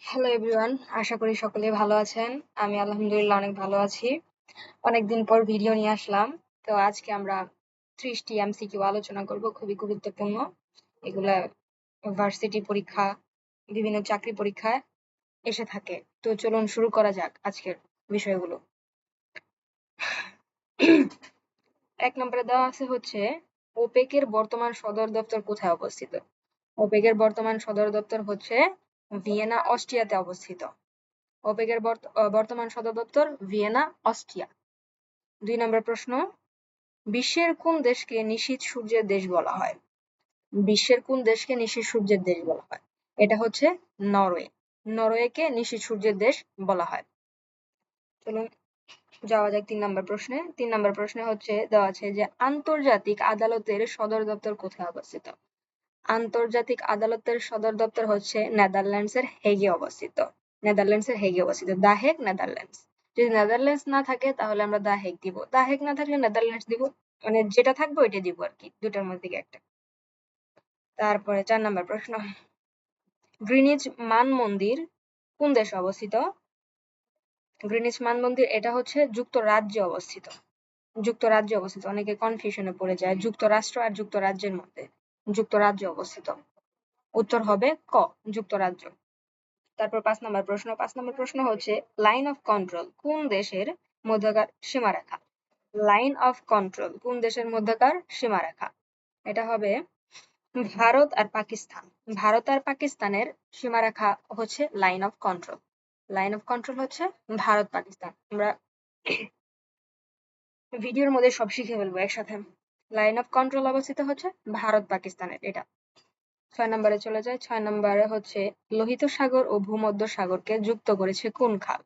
Hello everyone, আশা করি সকলেই ভালো আছেন। আমি আলহামদুলিল্লাহ অনেক ভালো আছি। অনেকদিন পর ভিডিও নিয়ে আসলাম। তো আজকে আমরা 30টি এমসিকিউ আলোচনা করব, খুবই গুরুত্বপূর্ণ। এগুলা ভার্সিটি পরীক্ষা, বিভিন্ন চাকরি পরীক্ষায় এসে থাকে। তো চলুন শুরু করা যাক আজকের বিষয়গুলো। 1 নম্বরে দেওয়া আছে হচ্ছে ওপেকের বর্তমান সদর দপ্তর কোথায় অবস্থিত? ওপেকের বর্তমান সদর দপ্তর হচ্ছে ভিয়েনা, অস্ট্রিয়াতে অবস্থিত। ওপেকের বর্তমান সদর দপ্তর ভিয়েনা, অস্ট্রিয়া। 2 নম্বর প্রশ্ন, বিশ্বের কোন দেশকে নিশীথ সূর্যের দেশ বলা হয়? বিশ্বের কোন দেশকে নিশীথ সূর্যের দেশ বলা হয়? এটা হচ্ছে নরওয়ে। নরওয়েকে নিশীথ সূর্যের দেশ বলা হয়। চলুন যাওয়া যাক 3 নম্বর প্রশ্নে। 3 নম্বর প্রশ্নে হচ্ছে দেওয়া আছে যে আন্তর্জাতিক আদালতের সদর দপ্তর কোথায় অবস্থিত? আন্তর্জাতিক আদালতের সদর দপ্তর হচ্ছে নেদারল্যান্ডসের হেগে অবস্থিত। নেদারল্যান্ডসের হেগে অবস্থিত। দা হেগ, নেদারল্যান্ডস। যদি নেদারল্যান্ডস না থাকে তাহলে আমরা দা হেগ দিব। দা হেগ না থাকলে নেদারল্যান্ডস দিব। মানে যেটা থাকবে ওইটা দিব আর কি, দুটার মধ্যে থেকে একটা। তারপরে 4 নম্বর প্রশ্ন, গ্রিনিচ মান মন্দির কোন দেশে অবস্থিত? গ্রিনিচ মান মন্দির এটা হচ্ছে যুক্তরাজ্যে অবস্থিত। যুক্তরাজ্যে অবস্থিত। অনেকে কনফিউশনে পড়ে যায় যুক্তরাষ্ট্র আর যুক্তরাজ্যের মধ্যে। যুক্তরাজ্যে অবস্থিত। উত্তর হবে ক, যুক্তরাজ্য। তারপর 5 নম্বর প্রশ্ন। 5 নম্বর প্রশ্ন হচ্ছে লাইন অফ কন্ট্রোল কোন দেশের মধ্যকার সীমারেখা? লাইন অফ কন্ট্রোল কোন দেশের মধ্যকার সীমারেখা? এটা হবে ভারত আর পাকিস্তান। ভারত আর পাকিস্তানের সীমারেখা হচ্ছে line of control. Line of control হচ্ছে ভারত পাকিস্তান। আমরা ভিডিওর মধ্যে সব শিখে ফেলবো একসাথে। লাইন অফ কন্ট্রোল অবস্থিত হচ্ছে ভারত পাকিস্তানের, এটা। 6 নম্বরে চলে যায়। 6 নম্বরে হচ্ছে লোহিত সাগর ও ভূমধ্য সাগরকে যুক্ত করেছে কোন খাল?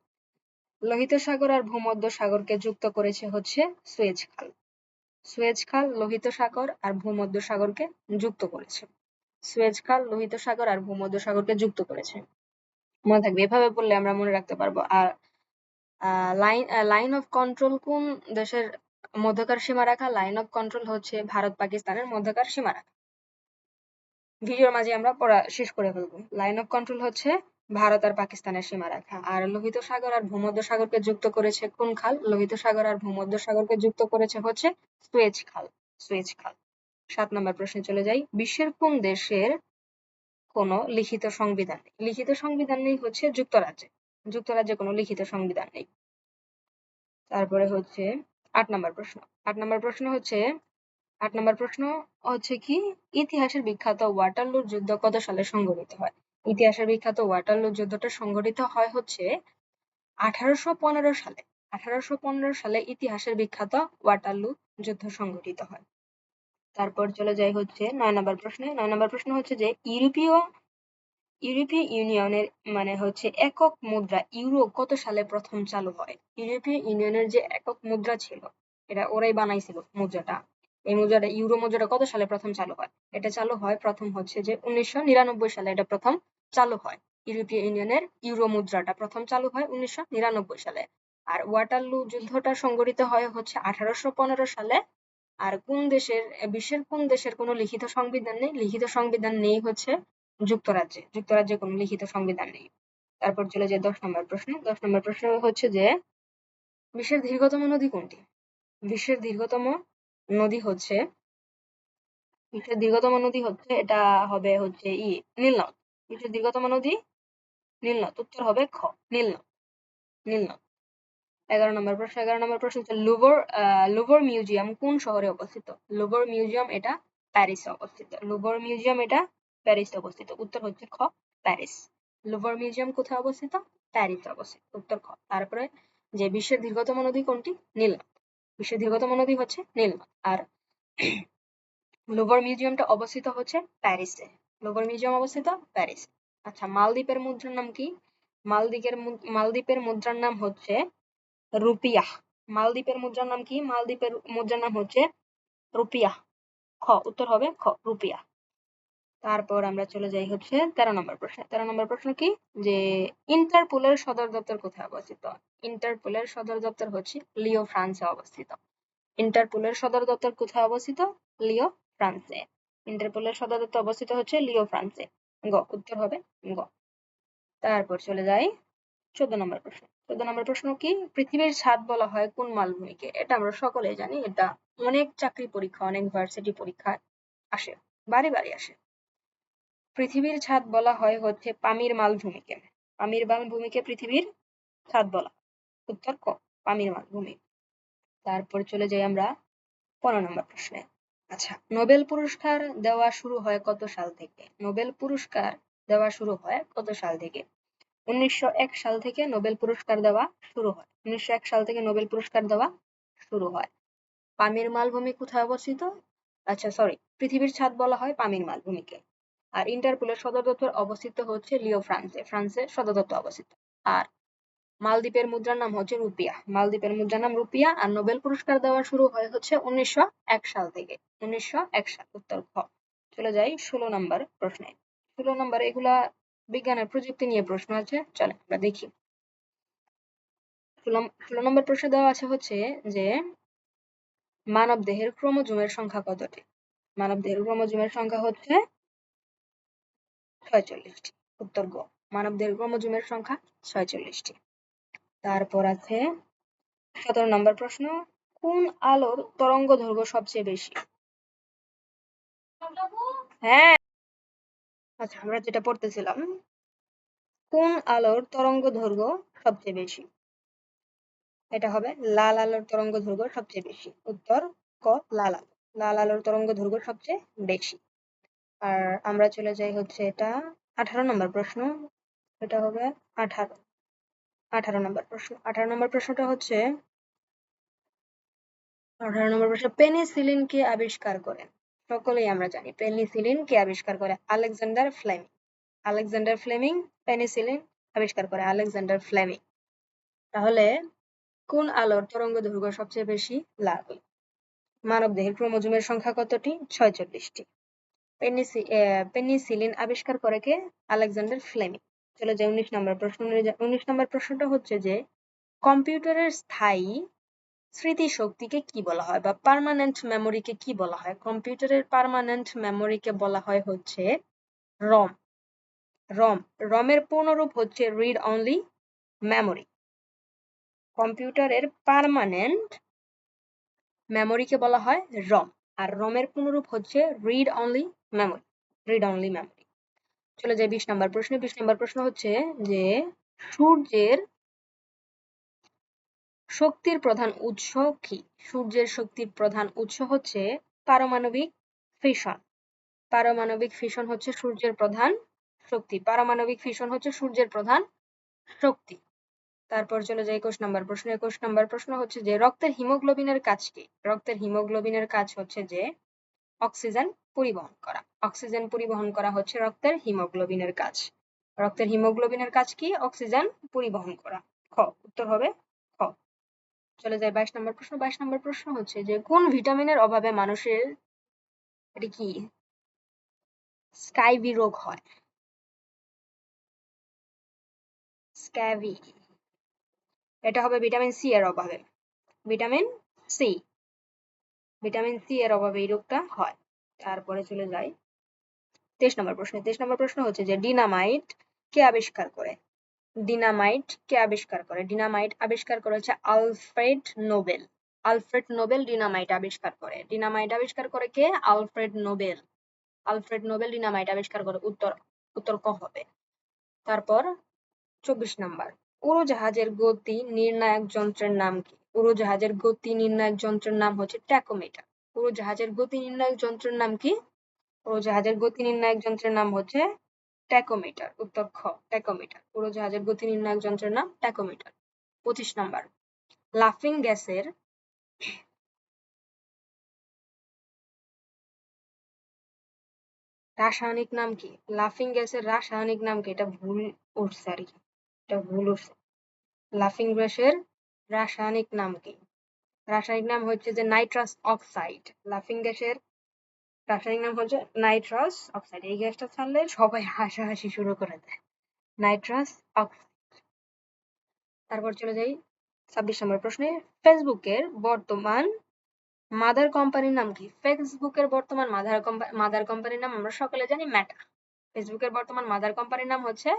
লোহিত সাগর আর ভূমধ্য সাগরকে যুক্ত করেছে হচ্ছে সুয়েজ খাল। সুয়েজ খাল লোহিত সাগর আর ভূমধ্য সাগরকে যুক্ত করেছে। সুয়েজ খাল লোহিত সাগর আর ভূমধ্য সাগরকে যুক্ত করেছে। মনে থাকবে, এভাবে পড়লে আমরা মনে রাখতে পারবো। আর লাইন অফ কন্ট্রোল কোন দেশের মধ্যকার সীমারেখা? লাইন অফ কন্ট্রোল হচ্ছে ভারত পাকিস্তানের মধ্যকার সীমারেখা। ভিডিওর মাঝে আমরা পড়া শেষ করে ফেলবো। লাইন অফ কন্ট্রোল হচ্ছে ভারত আর পাকিস্তানের সীমারেখা। আর লোহিত সাগর আর ভূমধ্য সাগরকে যুক্ত করেছে কোন খাল? লোহিত সাগর আর ভূমধ্য সাগরকে যুক্ত করেছে হচ্ছে সুয়েজ খাল। সুয়েজ খাল। 7 নম্বর প্রশ্নে চলে যাই। বিশ্বের কোন দেশের কোনো লিখিত সংবিধান নেই? লিখিত সংবিধান নেই হচ্ছে যুক্তরাজ্যে। যুক্তরাজ্যে কোনো লিখিত সংবিধান নেই। তারপরে হচ্ছে 8 নম্বর প্রশ্ন। 8 নম্বর প্রশ্ন হচ্ছে 8 নম্বর প্রশ্ন হচ্ছে কি, ইতিহাসের বিখ্যাত ওয়াটারলুর যুদ্ধ কত সালে সংঘটিত হয়? ইতিহাসের বিখ্যাত ওয়াটারলু যুদ্ধটা সংঘটিত হয় হচ্ছে 1815 সালে। 1815 সালে ইতিহাসের বিখ্যাত ওয়াটারলু যুদ্ধ সংঘটিত হয়। তারপর চলে যাই হচ্ছে 9 নম্বর প্রশ্নে। 9 নম্বর প্রশ্ন হচ্ছে যে ইউরোপীয় ইউনিয়নের মানে হচ্ছে একক মুদ্রা ইউরো কত সালে প্রথম চালু হয়? ইউরোপীয় ইউনিয়নের যে একক মুদ্রা ছিল, এটা ওরাই বানাইছিল মুদ্রাটা। এই মুদ্রাটা, ইউরো মুদ্রাটা কত সালে প্রথম চালু হয়? এটা চালু হয় প্রথম হচ্ছে যে 1999 সালে এটা প্রথম চালু হয়। ইউরোপীয় ইউনিয়নের ইউরো মুদ্রাটা প্রথম চালু হয় 1999 সালে। আর ওয়াটারলু যুদ্ধটা সংঘটিত হয় হচ্ছে 1815 সালে। আর কোন দেশের, বিশ্বের কোন দেশের কোনো লিখিত সংবিধান নেই? লিখিত সংবিধান নেই হচ্ছে যুক্তরাজ্যে। যুক্তরাজ্যে কোনো লিখিত সংবিধান নেই। তারপর চলে যায় 10 নম্বর প্রশ্ন। 10 নম্বর প্রশ্ন হচ্ছে যে বিশ্বের দীর্ঘতম নদী কোনটি? বিশ্বের দীর্ঘতম নদী হচ্ছে এটা হবে হচ্ছে নীলনদ। বিশ্বের দীর্ঘতম নদী নীলনদ। উত্তর হবে খ, নীলনদ। নীলনদ। 11 নম্বর প্রশ্ন। 11 নম্বর প্রশ্ন হচ্ছে লুভর মিউজিয়াম কোন শহরে অবস্থিত? লুভর মিউজিয়াম এটা প্যারিসে অবস্থিত। লুভর মিউজিয়াম এটা প্যারিসে অবস্থিত। উত্তর হচ্ছে খ, প্যারিস। লুভর মিউজিয়াম কোথায় অবস্থিত? প্যারিসে অবস্থিত। উত্তর খ। তারপরে যে বিশ্বের দীর্ঘতম নদী কোনটি? নীলনদ। বিশ্বের দীর্ঘতম নদী হচ্ছে নীলনদ। আর লুভর মিউজিয়ামটা অবস্থিত হচ্ছে প্যারিসে। লুভর মিউজিয়াম অবস্থিত প্যারিস। আচ্ছা, মালদ্বীপের মুদ্রার নাম কি? মালদ্বীপের মুদ্রার নাম হচ্ছে রুপিয়াহ। মালদ্বীপের মুদ্রার নাম কি? মালদ্বীপের মুদ্রার নাম হচ্ছে রুপিয়াহ। খ, উত্তর হবে খ, রুপিয়াহ। তারপর আমরা চলে যাই হচ্ছে 13 নম্বর প্রশ্নে। 13 নম্বর প্রশ্ন কি, যে ইন্টারপোলের সদর দপ্তর কোথায় অবস্থিত? ইন্টারপোলের সদর দপ্তর হচ্ছে লিও, ফ্রান্সে অবস্থিত। ইন্টারপোলের সদর দপ্তর কোথায় অবস্থিত? লিও, ফ্রান্সে। ইন্টারপোলের সদর দপ্তর অবস্থিত হচ্ছে লিও, ফ্রান্সে। গ, উত্তর হবে গ। তারপর চলে যাই 14 নম্বর প্রশ্ন। 14 নম্বর প্রশ্ন কি? পৃথিবীর ছাদ বলা হয় কোন মালভূমিকে? এটা আমরা সকলেই জানি, এটা অনেক চাকরি পরীক্ষা, অনেক ভার্সিটি পরীক্ষা আসে, বারে বারে আসে। পৃথিবীর ছাদ বলা হয় হচ্ছে পামির মালভূমিকে। পামির মালভূমিকে পৃথিবীর ছাদ বলা। উত্তর ক, পামির মালভূমি। তারপর চলে যাই আমরা 15 নম্বর প্রশ্নে। আচ্ছা, নোবেল পুরস্কার দেওয়া শুরু হয় কত সাল থেকে? নোবেল পুরস্কার দেওয়া শুরু হয় কত সাল থেকে? 1901 সাল থেকে নোবেল পুরস্কার দেওয়া শুরু হয়। 1901 সাল থেকে নোবেল পুরস্কার দেওয়া শুরু হয়। পামির মালভূমি কোথায় অবস্থিত? আচ্ছা সরি, পৃথিবীর ছাদ বলা হয় পামির মালভূমিকে। আর ইন্টারপোলের সদর দপ্তর অবস্থিত হচ্ছে লিও ফ্রান্সে। ফ্রান্সের সদর দপ্তর অবস্থিত। আর মালদ্বীপের মুদ্রার নাম হচ্ছে রুপিয়া। মালদ্বীপের মুদ্রার নাম রুপিয়া। আর নোবেল পুরস্কার দেওয়া শুরু হয় হচ্ছে 1901 সাল থেকে। 1901 সাল। উত্তর খ। চলে যাই 16 নম্বর প্রশ্নে। 16 নম্বর এগুলা বিজ্ঞান আর প্রযুক্তি নিয়ে প্রশ্ন আছে, চলে আমরা দেখি। 16 নম্বর প্রশ্ন দেওয়া আছে হচ্ছে যে মানব দেহের ক্রোমোজোমের সংখ্যা কতটি? মানব দেহের ক্রোমোজোমের সংখ্যা হচ্ছে 46টি। উত্তর গ, মানব দেহের ক্রোমোজোমের সংখ্যা 46টি। তারপর আছে 17 নম্বর প্রশ্ন, কোন আলোর তরঙ্গদৈর্ঘ্য সবচেয়ে বেশি? হ্যাঁ, আচ্ছা আমরা যেটা পড়তেছিলাম, কোন আলোর তরঙ্গদৈর্ঘ্য সবচেয়ে বেশি? এটা হবে লাল আলোর তরঙ্গদৈর্ঘ্য সবচেয়ে বেশি। উত্তর ক, লাল আলো। লাল আলোর তরঙ্গদৈর্ঘ্য সবচেয়ে বেশি। আর আমরা চলে যাই হচ্ছে এটা 18 নম্বর প্রশ্ন। এটা হবে 18 নম্বর প্রশ্ন। 18 নম্বর প্রশ্নটা হচ্ছে 18 নম্বর প্রশ্ন, পেনিসিলিন কে আবিষ্কার করেন? সকলেই আমরা জানি পেনিসিলিন কে আবিষ্কার করে Alexander Fleming. Alexander Fleming penicillin আবিষ্কার করে, আলেকজান্ডার ফ্লেমিং। তাহলে কোন আলোর তরঙ্গদৈর্ঘ্য সবচেয়ে বেশি? লাল। মানবদেহের ক্রোমোজোমের সংখ্যা কতটি? 46টি। পেনিসিলিন আবিষ্কার করে কে? Alexander Fleming. চলে যায় 19 নম্বর প্রশ্ন। 19 নম্বর প্রশ্নটা হচ্ছে যে কম্পিউটারের স্থায়ী স্মৃতিশক্তিকে কি বলা হয়, বা পার্মানেন্ট মেমোরিকে কি বলা হয়? কম্পিউটারের পার্মানেন্ট মেমোরিকে বলা হয় হচ্ছে রম। রম। রমের পূর্ণরূপ হচ্ছে রিড অনলি মেমোরি। কম্পিউটারের পার্মানেন্ট মেমোরিকে বলা হয় রম। আর রমের পূর্ণরূপ হচ্ছে read only memory. Read only memory. চলে যায় 20 নম্বর প্রশ্ন। 20 নম্বর প্রশ্ন হচ্ছে যে সূর্যের শক্তির প্রধান উৎস কি? সূর্যের শক্তির প্রধান উৎস হচ্ছে পারমাণবিক ফিশন। পারমাণবিক ফিশন হচ্ছে সূর্যের প্রধান শক্তি। পারমাণবিক ফিশন হচ্ছে সূর্যের প্রধান শক্তি। তারপর চলে যায় 21 নম্বর প্রশ্ন। 21 নম্বর প্রশ্ন হচ্ছে যে রক্তের হিমোগ্লোবিনের কাজ কি? রক্তের হিমোগ্লোবিনের কাজ হচ্ছে যে অক্সিজেন পরিবহন করা। অক্সিজেন পরিবহন করা হচ্ছে রক্তের হিমোগ্লোবিনের কাজ। রক্তের হিমোগ্লোবিনের কাজ কি? অক্সিজেন পরিবহন করা। খ, উত্তর হবে খ। চলে যায় 22 নম্বর প্রশ্ন। 22 নম্বর প্রশ্ন হচ্ছে যে কোন ভিটামিনের অভাবে মানুষের এটি কি স্কাইভি রোগ হয়? স্ক্যাভি, এটা হবে ভিটামিন সি এর অভাবে। Vitamin C. ভিটামিন সি এর অভাবে এই রোগটা হয়। তারপরে চলে যাই 23 নম্বর প্রশ্ন। 23 নম্বর প্রশ্ন হচ্ছে যে ডিনামাইট কে আবিষ্কার করে? ডিনামাইট কে আবিষ্কার করে? ডিনামাইট আবিষ্কার করেছে Alfred Nobel. Alfred Nobel dynamite আবিষ্কার করে। ডিনামাইট আবিষ্কার করে কে? Alfred Nobel. Alfred Nobel dynamite আবিষ্কার করে। উত্তর ক হবে। তারপর 24 নাম্বার, উড়োজাহাজের গতি নির্ণায়ক যন্ত্রের নাম কি? উড়োজাহাজের গতি নির্ণায়ক যন্ত্রের নাম হচ্ছে ট্যাকোমিটার। উড়োজাহাজের গতি নির্ণায়ক যন্ত্রের নাম কি? উড়োজাহাজের গতি নির্ণায়ক যন্ত্রের নাম হচ্ছে ট্যাকোমিটার। উত্তর খ, ট্যাকোমিটার। উড়োজাহাজের গতি নির্ণায়ক যন্ত্রের নাম ট্যাকোমিটার। 25 নাম্বার, লাফিং গ্যাসের রাসায়নিক নাম কি? লাফিং গ্যাসের রাসায়নিক নাম কি? এটা ভুল উঠছে আর কি, এটা ভুল উঠছে। লাফিং গ্যাসের রাসায়নিক নাম কি? রাসায়নিক নাম হচ্ছে যে নাইট্রাস অক্সাইড। লাফিং গ্যাসের রাসায়নিক নাম হচ্ছে নাইট্রাস অক্সাইড। এই গ্যাসটা ছাড়লে সবাই হাসাহাসি শুরু করে দেয়। Nitrous oxide. তারপর চলে যাই 26 নম্বর প্রশ্নে, ফেসবুকের বর্তমান মাদার কোম্পানির নাম কি? ফেসবুকের বর্তমান মাদার কোম্পানির নাম আমরা সকলে জানি মেটা। ফেসবুকের বর্তমান মাদার কোম্পানির নাম হচ্ছে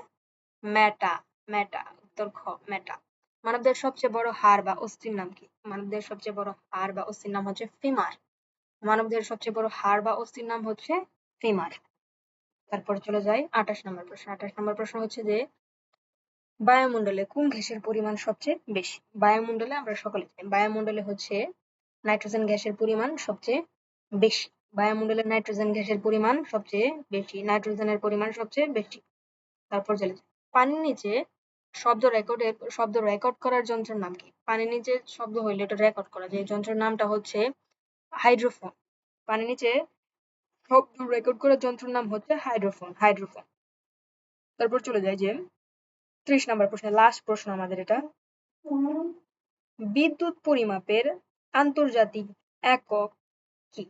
মেটা। মেটা, উত্তর খ মেটা। মানবদের সবচেয়ে বড় হাড় বা অস্থির নাম কি? মানবদের সবচেয়ে বড় হাড় বা অস্থির নাম হচ্ছে ফিমার। মানবদের সবচেয়ে বড় হাড় বা অস্থির নাম হচ্ছে ফিমার। তারপর চলে যাই 28 নম্বর প্রশ্ন। 28 নম্বর প্রশ্ন হচ্ছে যে বায়ুমণ্ডলে কোন গ্যাসের পরিমাণ সবচেয়ে বেশি? বায়ুমণ্ডলে আমরা সকলে জানি বায়ুমণ্ডলে হচ্ছে নাইট্রোজেন গ্যাসের পরিমাণ সবচেয়ে বেশি। বায়ুমণ্ডলে নাইট্রোজেন গ্যাসের পরিমাণ সবচেয়ে বেশি, নাইট্রোজেনের পরিমাণ সবচেয়ে বেশি। তারপর চলে যাই পানির নিচে শব্দ রেকর্ড করার যন্ত্রের নাম কি? পানির নিচে শব্দ হইলে এটা রেকর্ড করা যায়, যন্ত্রের নামটা হচ্ছে হাইড্রোফোন। পানির নিচে শব্দ রেকর্ড করার যন্ত্রের নাম হচ্ছে হাইড্রোফোন। তারপর চলে যায় যে 30 নম্বর প্রশ্ন, লাস্ট প্রশ্ন আমাদের এটা। বিদ্যুৎ পরিমাপের আন্তর্জাতিক একক কি?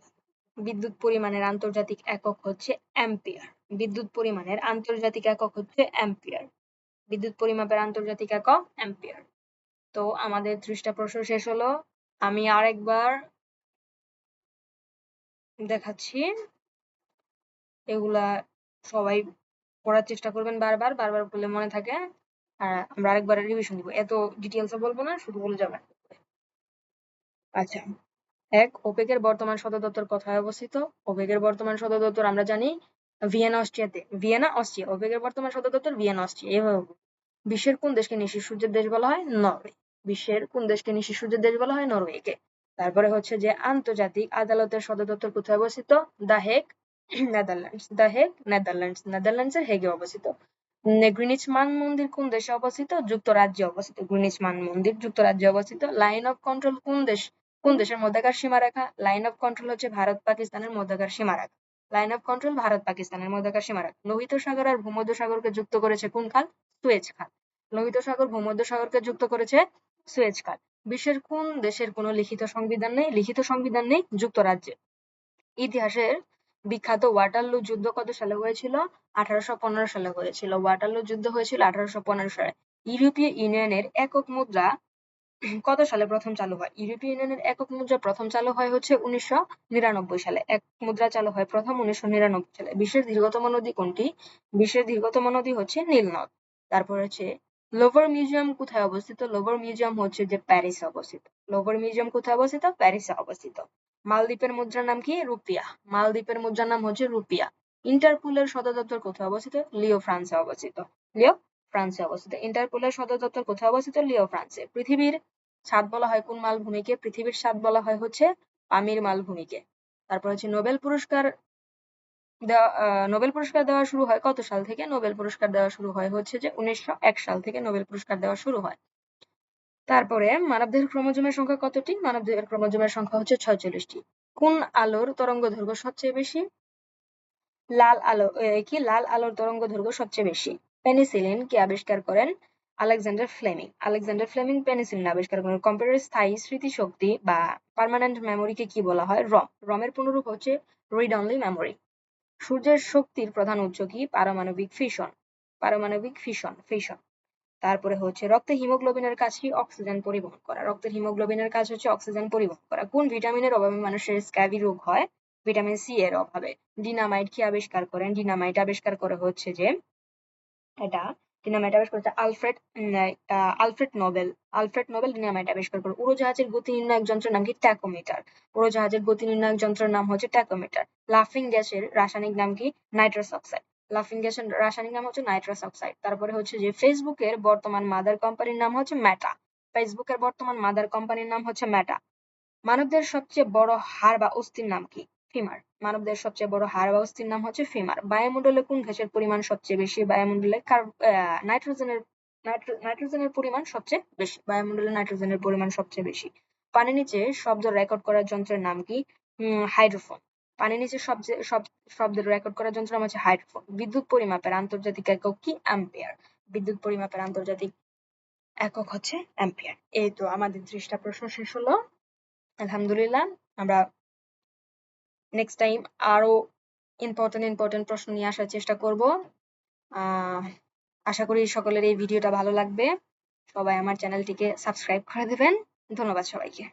বিদ্যুৎ পরিমাণের আন্তর্জাতিক একক হচ্ছে অ্যাম্পিয়ার। বিদ্যুৎ পরিমাণের আন্তর্জাতিক একক হচ্ছে অ্যাম্পিয়ার। বিদ্যুৎ পরিমাপের আন্তর্জাতিক একক অ্যাম্পিয়ার। তো আমাদের 30টা প্রশ্ন শেষ হলো। আমি আরেকবার দেখাচ্ছি, এগুলা সবাই পড়ার চেষ্টা করবেন, বারবার বারবার বললে মনে থাকে। আর আমরা আরেকবার রিভিশন দিব, এত ডিটেলসে বলবো না, শুধু বলে যাবেন। আচ্ছা, এক, ওপেকের বর্তমান সদর দপ্তর কোথায় অবস্থিত? ওপেকের বর্তমান সদর দপ্তর আমরা জানি ভিয়েনা, অস্ট্রিয়াতে। Vienna, Austria. ওপেকের বর্তমান সদর দপ্তর ভিয়েনা, অস্ট্রিয়া। এভাবে বিশ্বের কোন দেশকে নিশীর সূর্যের দেশ বলা হয়? নরওয়ে। বিশ্বের কোন দেশকে নিশীর সূর্যের দেশ বলা হয়? নরওয়েকে। তারপরে হচ্ছে যে আন্তর্জাতিক আদালতের সদর দপ্তর কোথায় অবস্থিত? The Hague, Netherlands. The Hague, Netherlands. নেদারল্যান্ডসের হেগে অবস্থিত। গ্রিনিচ মান মন্দির কোন দেশে অবস্থিত? যুক্তরাজ্যে অবস্থিত। গ্রিনিচ মান মন্দির যুক্তরাজ্যে অবস্থিত। লাইন অফ কন্ট্রোল কোন দেশের মধ্যকার সীমারেখা? লাইন অফ কন্ট্রোল হচ্ছে ভারত পাকিস্তানের মধ্যকার সীমারেখা। লাইন অফ কন্ট্রোল ভারত পাকিস্তানের মধ্যকার সীমারেখা। লোহিত সাগর আর ভূমধ্যসাগরকে যুক্ত করেছে কোন খাল? সুয়েজ খাল। লোহিত সাগর ভূমধ্যসাগরকে যুক্ত করেছে সুয়েজ খাল। বিশ্বের কোন দেশের কোনো লিখিত সংবিধান নেই? লিখিত সংবিধান নেই যুক্তরাজ্যে। ইতিহাসের বিখ্যাত ওয়াটারলু যুদ্ধ কত সালে হয়েছিল? 1815 সালে হয়েছিল। ওয়াটারলু যুদ্ধ হয়েছিল 1815 সালে। ইউরোপীয় ইউনিয়নের একক মুদ্রা কত সালে প্রথম চালু হয়? ইউরোপীয় ইউনিয়নের একক মুদ্রা প্রথম চালু হয় হচ্ছে 1999 সালে। এক মুদ্রা চালু হয় প্রথম 1999 সালে। বিশ্বের দীর্ঘতম নদী কোনটি? বিশ্বের দীর্ঘতম নদী হচ্ছে নীল নদ। তারপর হচ্ছে লোভার মিউজিয়াম কোথায় অবস্থিত? লোভার মিউজিয়াম হচ্ছে যে প্যারিসে অবস্থিত। লোভার মিউজিয়াম কোথায় অবস্থিত? প্যারিসে অবস্থিত। মালদ্বীপের মুদ্রার নাম কি? রুপিয়া। মালদ্বীপের মুদ্রার নাম হচ্ছে রুপিয়া। ইন্টারপোলের সদর দপ্তর কোথায় অবস্থিত? লিও, ফ্রান্সে অবস্থিত। লিও, ফ্রান্সে অবস্থিত। ইন্টারপোলের সদর দপ্তর কোথায় অবস্থিত? লিও, ফ্রান্সে। পৃথিবীর ছাদ বলা হয় কোন মালভূমিকে? পৃথিবীর ছাদ বলা হয় হচ্ছে পামির মালভূমিকে। তারপর হচ্ছে নোবেল পুরস্কার দেওয়া শুরু হয় কত সাল থেকে? নোবেল পুরস্কার দেওয়া শুরু হয় হচ্ছে যে 1901 সাল থেকে নোবেল পুরস্কার দেওয়া শুরু হয়। তারপরে মানবদেহের ক্রোমোজোমের সংখ্যা কতটি? মানবদেহের ক্রোমোজোমের সংখ্যা হচ্ছে 46টি। কোন আলোর তরঙ্গদৈর্ঘ্য সবচেয়ে বেশি? লাল আলোর তরঙ্গদৈর্ঘ্য সবচেয়ে বেশি। পেনিসিলিন কে আবিষ্কার করেন? Alexander Fleming. Alexander Fleming penicillin আবিষ্কার করেন। কম্পিউটারের স্থায়ী স্মৃতিশক্তি বা পার্মানেন্ট মেমোরিকে কি বলা হয়? রম। রমের পুনরূপ হচ্ছে রিড অনলি মেমোরি। সূর্যের শক্তির প্রধান উৎস কি? পারমাণবিক ফিশন। তারপরে হচ্ছে রক্তে হিমোগ্লোবিনের কাজ কি? অক্সিজেন পরিবহন করা। রক্তের হিমোগ্লোবিনের কাজ হচ্ছে অক্সিজেন পরিবহন করা। কোন ভিটামিনের অভাবে মানুষের স্ক্যাবি রোগ হয়? ভিটামিন সি এর অভাবে। ডিনামাইট কি আবিষ্কার করেন? ডিনামাইট আবিষ্কার করে হচ্ছে যে ডিনামাইট আবিষ্কার করেছে Alfred Nobel. Alfred Nobel dynamite আবিষ্কার করে। উড়োজাহাজের গতি নির্ণায়ক যন্ত্রের নাম কি? ট্যাকোমিটার। উড়োজাহাজের গতি নির্ণায়ক যন্ত্রের নাম হচ্ছে ট্যাকোমিটার। লাফিং গ্যাসের রাসায়নিক নাম কি? Nitrous oxide. লাফিং গ্যাসের রাসায়নিক নাম হচ্ছে নাইট্রাস অক্সাইড। তারপরে হচ্ছে যে ফেসবুকের বর্তমান মাদার কোম্পানির নাম হচ্ছে মেটা। ফেসবুকের বর্তমান মাদার কোম্পানির নাম হচ্ছে মেটা। মানবদের সবচেয়ে বড় হাড় বা অস্থির নাম কি? ফিমার। মানবদের সবচেয়ে বড় হাড় বা অস্থির নাম হচ্ছে ফিমার। বায়ুমণ্ডলে কোন গ্যাসের পরিমাণ সবচেয়ে বেশি? বায়ুমণ্ডলে নাইট্রোজেনের পরিমাণ সবচেয়ে বেশি। বায়ুমণ্ডলে নাইট্রোজেনের পরিমাণ সবচেয়ে বেশি। পানির নিচে শব্দ রেকর্ড করার যন্ত্রের নাম কি? হাইড্রোফোন। পানির নিচে শব্দ রেকর্ড করার যন্ত্রের নাম হচ্ছে হাইড্রোফোন। বিদ্যুৎ পরিমাপের আন্তর্জাতিক একক কি? অ্যাম্পিয়ার। বিদ্যুৎ পরিমাপের আন্তর্জাতিক একক হচ্ছে অ্যাম্পিয়ার। এই তো আমাদের 30টা প্রশ্ন শেষ হলো। আলহামদুলিল্লাহ, আমরা নেক্সট টাইম আরো ইম্পর্টেন্ট প্রশ্ন নিয়ে আসার চেষ্টা করব। আশা করি সকলের এই ভিডিওটা ভালো লাগবে। সবাই আমার চ্যানেলটিকে সাবস্ক্রাইব করে দেবেন। ধন্যবাদ সবাইকে।